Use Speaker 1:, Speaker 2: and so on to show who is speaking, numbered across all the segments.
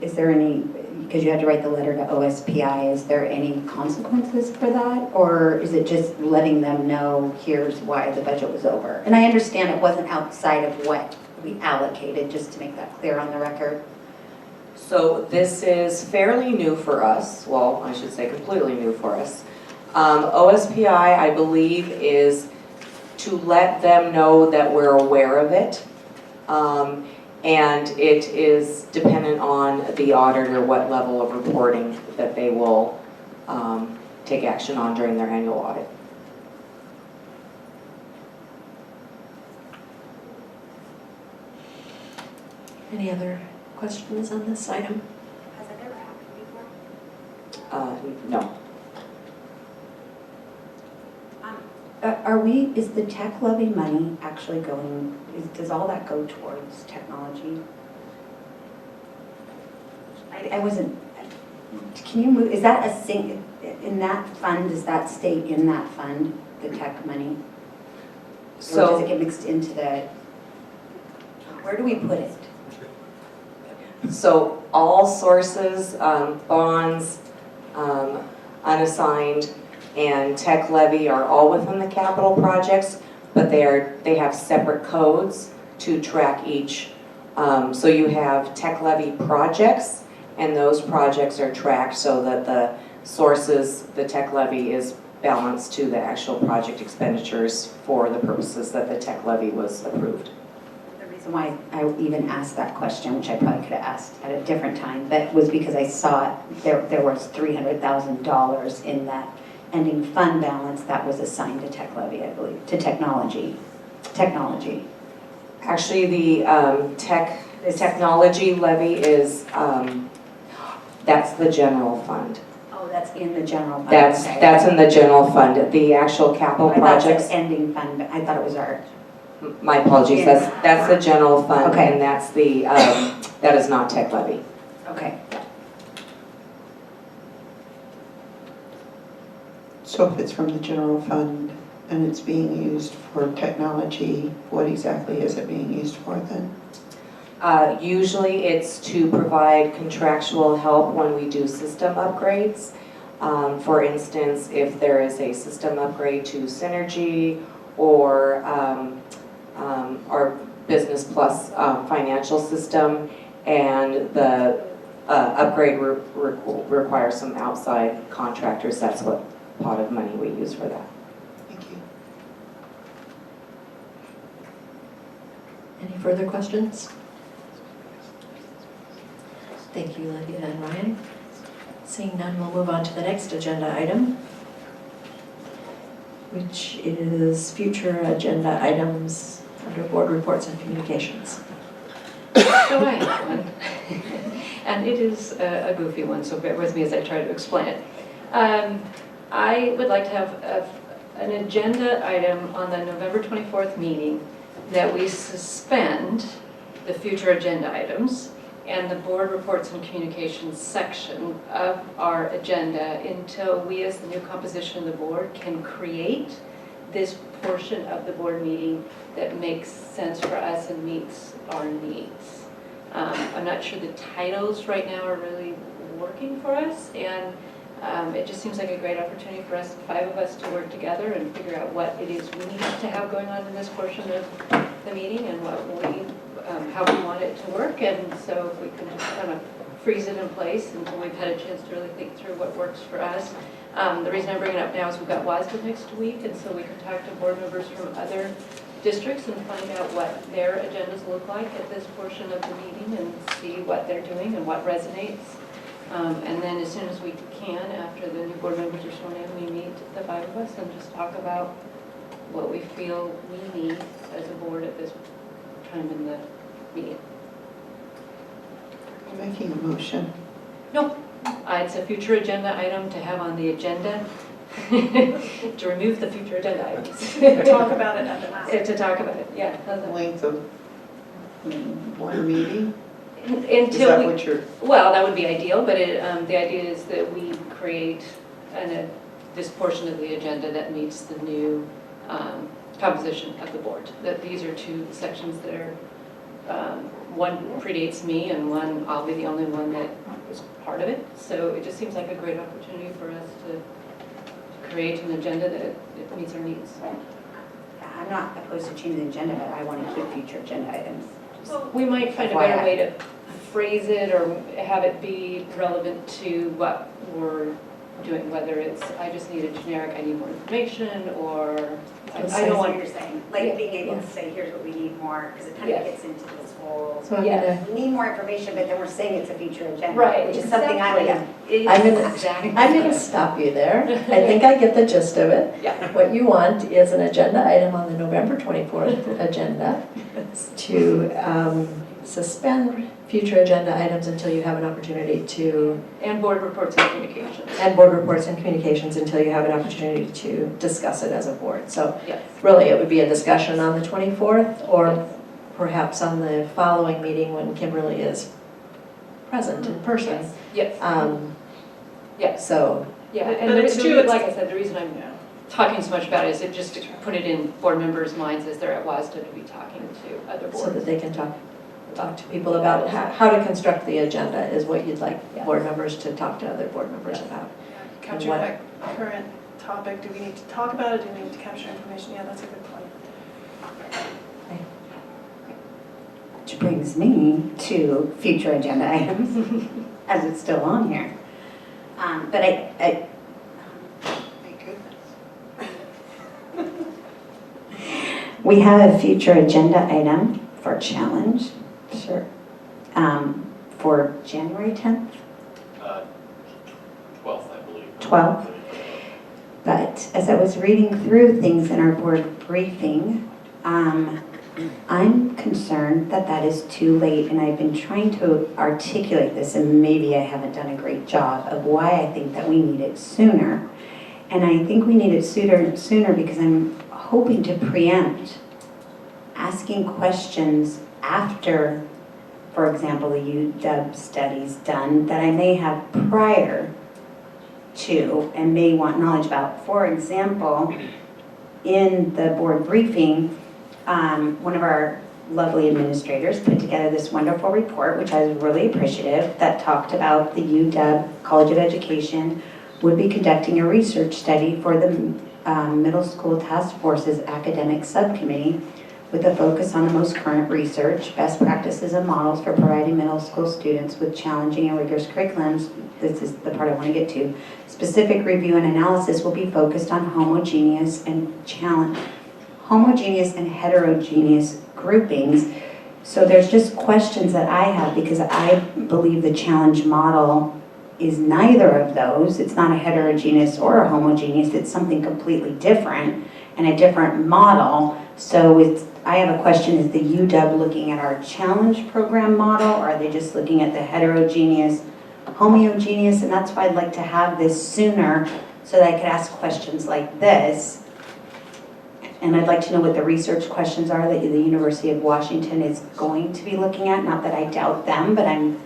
Speaker 1: is there any, because you had to write the letter to OSPI, is there any consequences for that? Or is it just letting them know, here's why the budget was over? And I understand it wasn't outside of what we allocated, just to make that clear on the record.
Speaker 2: So this is fairly new for us. Well, I should say completely new for us. OSPI, I believe, is to let them know that we're aware of it. And it is dependent on the auditor what level of reporting that they will take action on during their annual audit.
Speaker 3: Any other questions on this item?
Speaker 4: Has that ever happened before?
Speaker 2: No.
Speaker 1: Is the tech levy money actually going, does all that go towards technology? I wasn't, can you move, is that in that fund, does that stay in that fund, the tech money? Or does it get mixed into the, where do we put it?
Speaker 2: So all sources, bonds, unassigned, and tech levy are all within the capital projects, but they have separate codes to track each. So you have tech levy projects, and those projects are tracked so that the sources, the tech levy is balanced to the actual project expenditures for the purposes that the tech levy was approved.
Speaker 1: The reason why I even asked that question, which I probably could have asked at a different time, but was because I saw there was $300,000 in that ending fund balance that was assigned to tech levy, I believe, to technology.
Speaker 2: Actually, the technology levy is, that's the general fund.
Speaker 1: Oh, that's in the general fund.
Speaker 2: That's in the general fund. The actual capital projects.
Speaker 1: That's ending fund, but I thought it was our.
Speaker 2: My apologies. That's the general fund,
Speaker 1: okay.
Speaker 2: And that's the that is not tech levy.
Speaker 1: Okay.
Speaker 5: So if it's from the general fund and it's being used for technology, what exactly is it being used for then?
Speaker 2: Usually it's to provide contractual help when we do system upgrades. For instance, if there is a system upgrade to Synergy or our Business Plus financial system, and the upgrade requires some outside contractors, that's what pot of money we use for that.
Speaker 5: Thank you.
Speaker 3: Any further questions? Thank you, Lydia and Ryan. Seeing none, we'll move on to the next agenda item, which is future agenda items under board reports and communications.
Speaker 6: So I have one, and it is a goofy one, so bear with me as I try to explain it. I would like to have an agenda item on the November 24th meeting that we suspend the future agenda items and the board reports and communications section of our agenda until we, as the new composition of the board, can create this portion of the board meeting that makes sense for us and meets our needs. I'm not sure the titles right now are really working for us, and it just seems like a great opportunity for us, 5 of us, to work together and figure out what it is we need to have going on in this portion of the meeting and what we, how we want it to work. And so if we can just kind of freeze it in place until we've had a chance to really think through what works for us. The reason I bring it up now is we've got WASDA next week, and so we can talk to board members from other districts and find out what their agendas look like at this portion of the meeting and see what they're doing and what resonates. And then as soon as we can, after the new board members are sworn in, we meet, the 5 of us, and just talk about what we feel we need as a board at this time in the meeting.
Speaker 5: I'm making a motion.
Speaker 6: No, it's a future agenda item to have on the agenda, to remove the future agenda items.
Speaker 4: Talk about it at the last.
Speaker 6: To talk about it, yeah. how's that?
Speaker 5: Length of one meeting? Is
Speaker 6: Until
Speaker 5: that
Speaker 6: we,
Speaker 5: what you're?
Speaker 6: well, that would be ideal, but the idea is that we create this portion of the agenda that meets the new composition of the board. That these are 2 sections that are one predates me and one, I'll be the only one that was part of it. So it just seems like a great opportunity for us to create an agenda that it meets our needs.
Speaker 1: I'm not opposed to changing the agenda, but I want to keep future agenda items.
Speaker 6: We might find a better way to phrase it or have it be relevant to what we're doing, whether it's, I just need a generic, I need more information, or I
Speaker 1: I
Speaker 6: don't
Speaker 1: know what
Speaker 6: want.
Speaker 1: you're saying, like being able to say, here's what we need more, because it kind of
Speaker 6: Yes.
Speaker 1: gets into this whole,
Speaker 3: So I'm
Speaker 6: Yeah.
Speaker 3: gonna,
Speaker 1: we need more information, but then we're saying it's a future agenda.
Speaker 6: Right,
Speaker 1: Which is something I would,
Speaker 6: Exactly.
Speaker 3: I'm gonna stop you there. I think I get the gist of it.
Speaker 6: Yeah.
Speaker 3: What you want is an agenda item on the November 24th agenda to suspend future agenda items until you have an opportunity to,
Speaker 6: And board reports and communications.
Speaker 3: and board reports and communications until you have an opportunity to discuss it as a board. So
Speaker 6: Yes.
Speaker 3: really, it would be a discussion on the 24th, or perhaps on the following meeting when Kimberly is present in person.
Speaker 6: Yes. Yes.
Speaker 3: So,
Speaker 6: Yeah,
Speaker 4: But
Speaker 6: and
Speaker 4: it's true,
Speaker 6: like I said, the reason I'm talking so much about it is it just to put it in board members' minds as they're at WASDA to be talking to other
Speaker 3: so that
Speaker 6: boards.
Speaker 3: they can talk to people about how to construct the agenda is what you'd like board members to talk to other board members about.
Speaker 4: Capture
Speaker 3: What-
Speaker 4: that current topic, do we need to talk about it, do we need to capture information? Yeah, that's a good point.
Speaker 1: which brings me to future agenda items, as it's still on here. But I
Speaker 5: Thank goodness.
Speaker 1: we have a future agenda item for challenge.
Speaker 5: Sure.
Speaker 1: For January 10th,
Speaker 7: 12th, I believe.
Speaker 1: 12th. But as I was reading through things in our board briefing, I'm concerned that that is too late, and I've been trying to articulate this, and maybe I haven't done a great job of why I think that we need it sooner. And I think we need it sooner because I'm hoping to preempt asking questions after, for example, the UW study's done that I may have prior to and may want knowledge about. For example, in the board briefing, one of our lovely administrators put together this wonderful report, which I was really appreciative, that talked about the UW College of Education would be conducting a research study for the Middle School Task Force's academic subcommittee with a focus on the most current research, best practices and models for providing middle school students with challenging and rigorous curriculums. This is the part I want to get to. Specific review and analysis will be focused on homogeneous and heterogeneous groupings. So there's just questions that I have because I believe the challenge model is neither of those. It's not a heterogeneous or a homogeneous. It's something completely different and a different model. So I have a question, is the UW looking at our challenge program model, or are they just looking at the heterogeneous, homogeneous? And that's why I'd like to have this sooner so that I could ask questions like this. And I'd like to know what the research questions are that the University of Washington is going to be looking at. Not that I doubt them, but I'm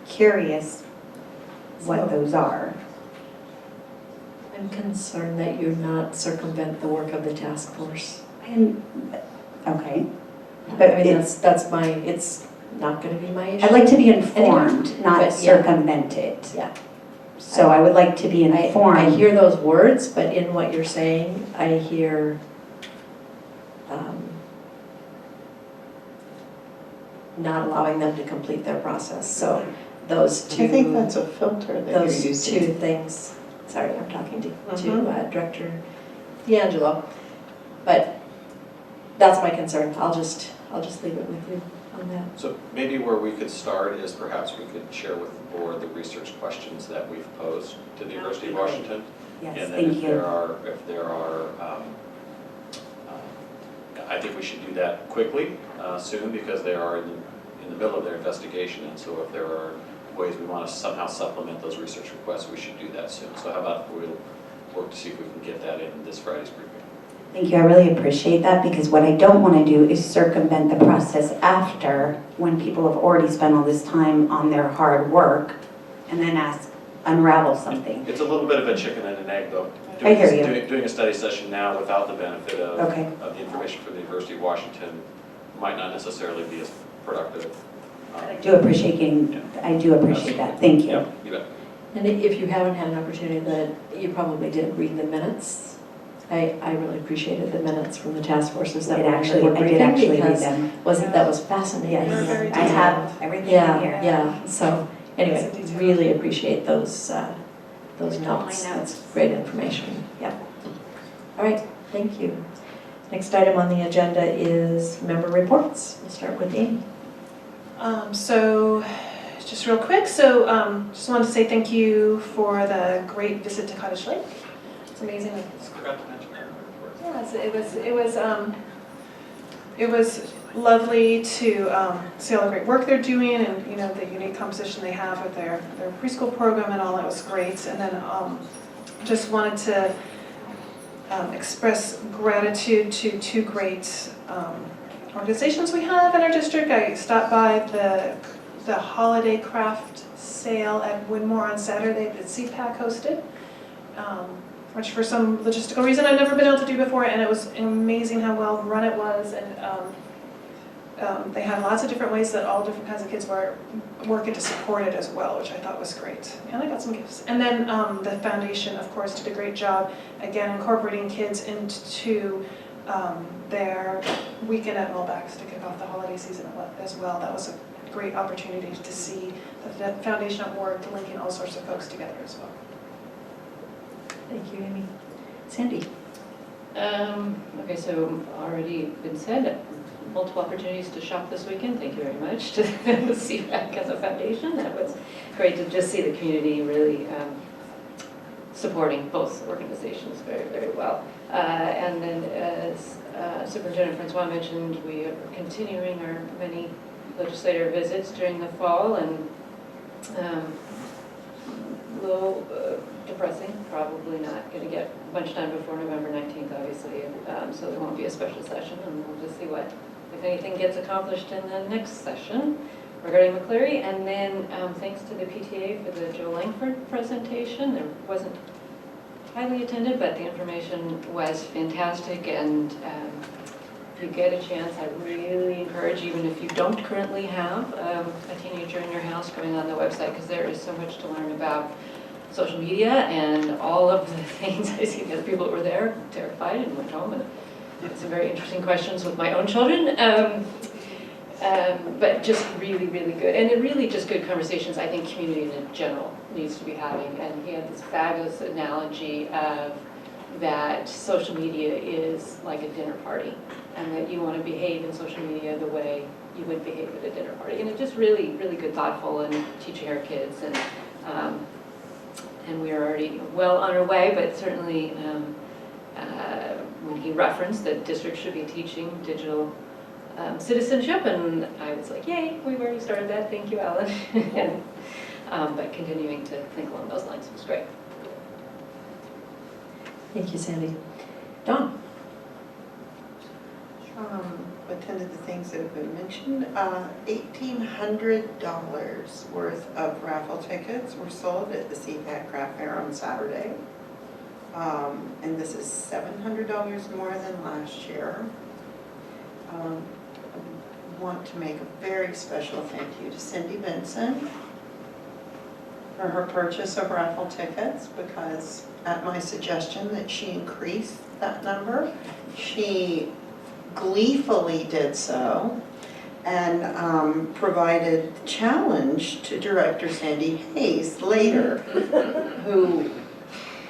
Speaker 1: curious what those are.
Speaker 3: I'm concerned that you not circumvent the work of the task force.
Speaker 1: Okay.
Speaker 3: But I mean, that's it's not gonna be my issue.
Speaker 1: I'd like to be informed, not
Speaker 3: But, yeah.
Speaker 1: circumvent it.
Speaker 3: Yeah.
Speaker 1: So I would like to be
Speaker 3: I
Speaker 1: informed.
Speaker 3: hear those words, but in what you're saying, I hear not allowing them to complete their process. So those two.
Speaker 5: I think that's a filter that you're
Speaker 3: Those
Speaker 5: using.
Speaker 3: two things, sorry, I'm talking to Director D'Angelo, but that's my concern. I'll just leave it with you on that.
Speaker 7: So maybe where we could start is perhaps we could share with the board the research questions that we've posed to the University of Washington.
Speaker 1: Yes,
Speaker 7: And then
Speaker 1: thank
Speaker 7: if
Speaker 1: you.
Speaker 7: there are, I think we should do that quickly, soon, because they are in the middle of their investigation. And so if there are ways we want to somehow supplement those research requests, we should do that soon. So how about we'll work to see if we can get that in this Friday's briefing.
Speaker 1: Thank you, I really appreciate that, because what I don't want to do is circumvent the process after, when people have already spent all this time on their hard work, and then unravel something.
Speaker 7: It's a little bit of a chicken and an egg, though.
Speaker 1: I hear you.
Speaker 7: Doing a study session now without the benefit of
Speaker 1: Okay.
Speaker 7: the information from the University of Washington might not necessarily be as productive
Speaker 1: I do appreciate that, thank you.
Speaker 7: Yeah, you bet.
Speaker 3: And if you haven't had an opportunity, that you probably did read the minutes. I really appreciated the minutes from the task forces that were in the board
Speaker 1: I did
Speaker 3: briefing
Speaker 1: actually read
Speaker 3: because
Speaker 1: them.
Speaker 3: that was fascinating.
Speaker 1: Yes,
Speaker 4: They're very
Speaker 1: I have everything in
Speaker 3: Yeah,
Speaker 1: here.
Speaker 3: yeah, so anyway,
Speaker 4: It's a detail.
Speaker 3: really appreciate those
Speaker 1: All my
Speaker 3: notes.
Speaker 1: notes.
Speaker 3: That's great information, yeah. All right, thank you. Next item on the agenda is member reports. We'll start with Amy.
Speaker 4: So, just real quick, just wanted to say thank you for the great visit to Cottage Lake. It's amazing.
Speaker 7: Forgot to mention that in the report.
Speaker 4: Yes, it was lovely to see all the great work they're doing, and the unique composition they have with their preschool program and all. That was great. And then just wanted to express gratitude to two great organizations we have in our district. I stopped by the holiday craft sale at Winmore on Saturday that CPAC hosted, which for some logistical reason I've never been able to do before, and it was amazing how well run it was. And they had lots of different ways that all different kinds of kids were working to support it as well, which I thought was great. And I got some gifts. And then the foundation, of course, did a great job, again, incorporating kids into their weekend at Mulbach's to kick off the holiday season as well. That was a great opportunity to see the foundation at work, linking all sorts of folks together as well.
Speaker 3: Thank you, Amy. Sandy.
Speaker 6: Okay, so already been said, multiple opportunities to shop this weekend. Thank you very much to CPAC as a foundation. That was great to just see the community really supporting both organizations very, very well. And then as Superintendent Francois mentioned, we are continuing our many legislator visits during the fall, and a little depressing, probably not going to get much time before November 19th, obviously, so there won't be a special session, and we'll just see what, if anything, gets accomplished in the next session regarding McCleary. And then thanks to the PTA for the Joe Langford presentation. There wasn't highly attended, but the information was fantastic, and if you get a chance, I really encourage, even if you don't currently have a teenager in your house, going on the website, because there is so much to learn about social media and all of the things. I see the other people that were there terrified and went home and had some very interesting questions with my own children. But just really, really good. And really just good conversations I think community in general needs to be having. And he had this fabulous analogy of that social media is like a dinner party, and that you want to behave in social media the way you would behave at a dinner party. And it's just really, really good, thoughtful, and teaching our kids. And we are already well on our way, but certainly when he referenced that districts should be teaching digital citizenship, and I was like, yay, we've already started that, thank you, Alan. But continuing to think along those lines was great.
Speaker 3: Thank you, Sandy. Dawn.
Speaker 5: Attended the things that have been mentioned. $1,800 worth of raffle tickets were sold at the CPAC Craft Fair on Saturday. And this is $700 more than last year. I want to make a very special thank you to Cindy Benson for her purchase of raffle tickets, because at my suggestion that she increase that number, she gleefully did so, and provided challenge to Director Sandy Hayes later, who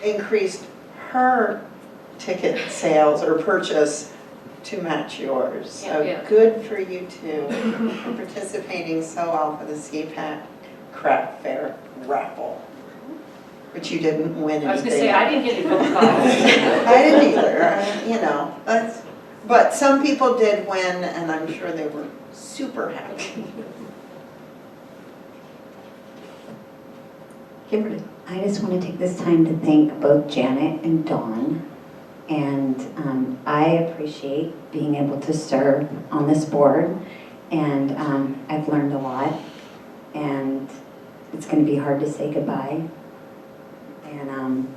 Speaker 5: increased her ticket sales or purchase to match yours. So good for you two for participating so well for the CPAC Craft Fair raffle, which you didn't win anything.
Speaker 6: I was going to say, I didn't get any phone calls.
Speaker 5: I didn't either, but some people did win, and I'm sure they were super happy.
Speaker 3: Kimberly.
Speaker 1: I just want to take this time to thank both Janet and Dawn, and I appreciate being able to serve on this board, and I've learned a lot, and it's going to be hard to say goodbye, and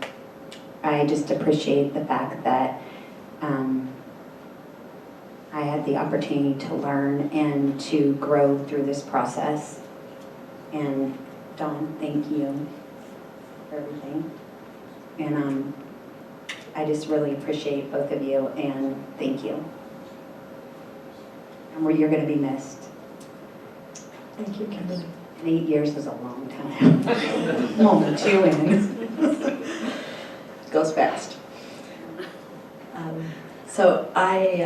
Speaker 1: I just appreciate the fact that I had the opportunity to learn and to grow through this process. And Dawn, thank you for everything. And I just really appreciate both of you, and thank you. And where you're going to be missed.
Speaker 3: Thank you, Kimberly.
Speaker 1: And 8 years is a long time. Only 2 in.
Speaker 3: Goes fast. So I,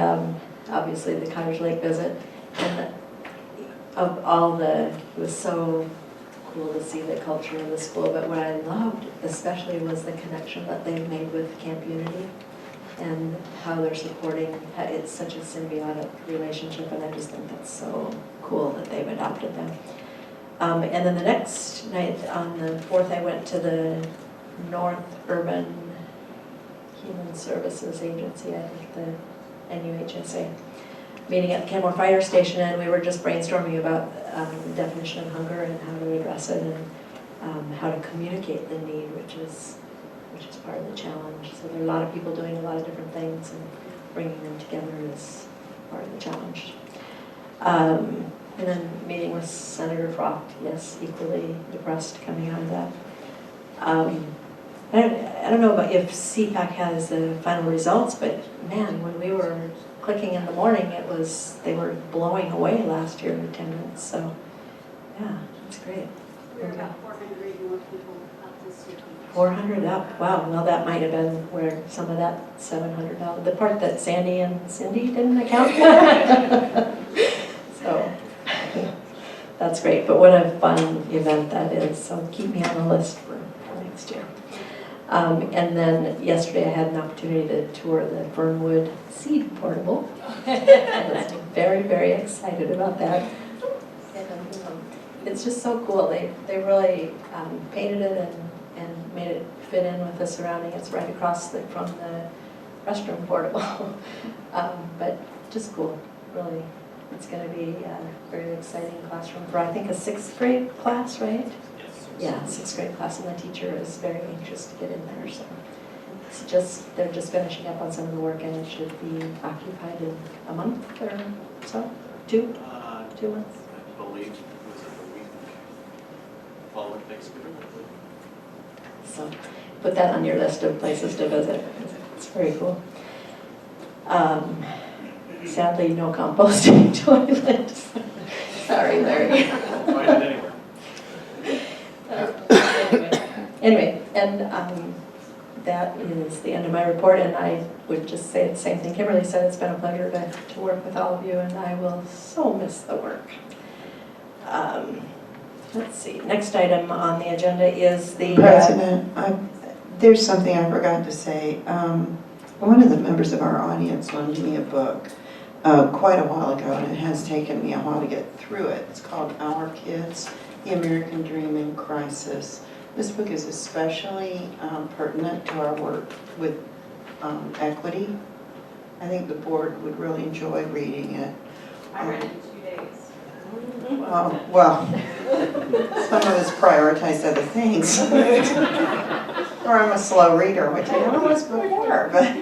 Speaker 3: obviously the Cottage Lake visit, and of all it was so cool to see the culture of the school, but what I loved especially was the connection that they've made with Camp Unity and how they're supporting, it's such a symbiotic relationship, and I just think that's so cool that they've adopted them. And then the next night, on the 4th, I went to the North Urban Human Services Agency, I think the NUHSA, meeting at the Kenmore Fire Station, and we were just brainstorming about the definition of hunger and how to address it, and how to communicate the need, which is part of the challenge. So there are a lot of people doing a lot of different things, and bringing them together is part of the challenge. And then meeting with Senator Frocht, yes, equally depressed coming out of that. I don't know about if CPAC has the final results, but man, when we were clicking in the morning, they were blowing away last year in attendance. So yeah, it's great.
Speaker 8: We were about 400 more people up this year.
Speaker 3: 400 up, wow. Well, that might have been where some of that $700, the part that Sandy and Cindy didn't account for. So that's great, but what a fun event that is. So keep me on the list for next year. And then yesterday I had an opportunity to tour the Fernwood Seed Portable. I was very, very excited about that. And it's just so cool. They really painted it and made it fit in with the surrounding. It's right across from the restroom portable. But just cool, really. It's going to be a very exciting classroom for, I think, a 6th grade class, right?
Speaker 7: Yes.
Speaker 3: Yeah, 6th grade class, and the teacher is very anxious to get in there. So they're just finishing up on some of the work, and it should be occupied in a month or so, 2 months.
Speaker 7: I believe it was the week following Thanksgiving.
Speaker 3: So put that on your list of places to visit. It's very cool. Sadly, no composting toilets. Sorry, Larry.
Speaker 7: Find it anywhere.
Speaker 3: Anyway, and that is the end of my report, and I would just say the same thing Kimberly said. It's been a pleasure to work with all of you, and I will so miss the work. Let's see, next item on the agenda is the...
Speaker 5: President, there's something I forgot to say. One of the members of our audience loaned me a book quite a while ago, and it has taken me a while to get through it. It's called Our Kids, The American Dream in Crisis. This book is especially pertinent to our work with equity. I think the board would really enjoy reading it.
Speaker 8: I read it in 2 days.
Speaker 5: Well, some of us prioritize other things. Or I'm a slow reader, which I never was before, but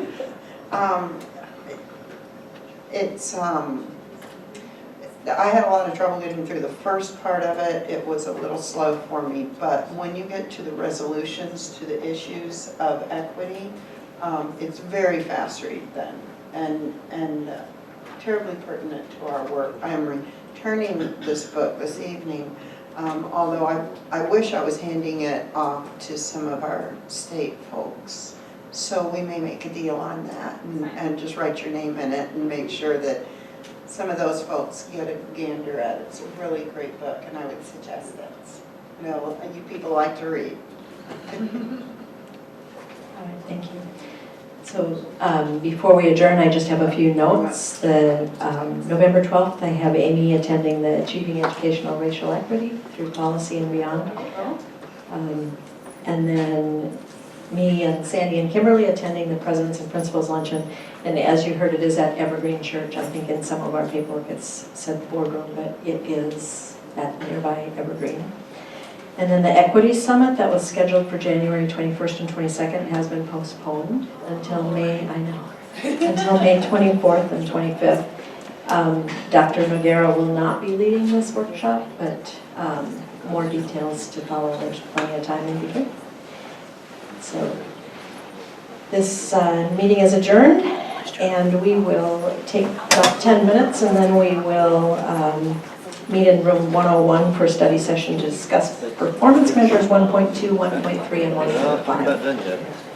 Speaker 5: I had a lot of trouble getting through the first part of it. It was a little slow for me, but when you get to the resolutions to the issues of equity, it's very fast read then, and terribly pertinent to our work. I am returning this book this evening, although I wish I was handing it off to some of our state folks. So we may make a deal on that and just write your name in it and make sure that some of those folks get a gander at it. It's a really great book, and I would suggest that. You know, you people like to read.
Speaker 3: All right, thank you. So before we adjourn, I just have a few notes. The November 12th, I have Amy attending the Achieving Educational Racial Equity through Policy and Beyond. And then me and Sandy and Kimberly attending the Presidents and Principals Luncheon. And as you heard, it is at Evergreen Church. I think in some of our paperwork it's said boardroom, but it is at nearby Evergreen. And then the Equity Summit that was scheduled for January 21st and 22nd has been postponed until May, until May 24th and 25th. Dr. Noguera will not be leading this workshop, but more details to follow. There's plenty of time in between. So this meeting is adjourned, and we will take about 10 minutes, and then we will meet in room 101 for study session to discuss performance measures 1.2, 1.3, and 1.5.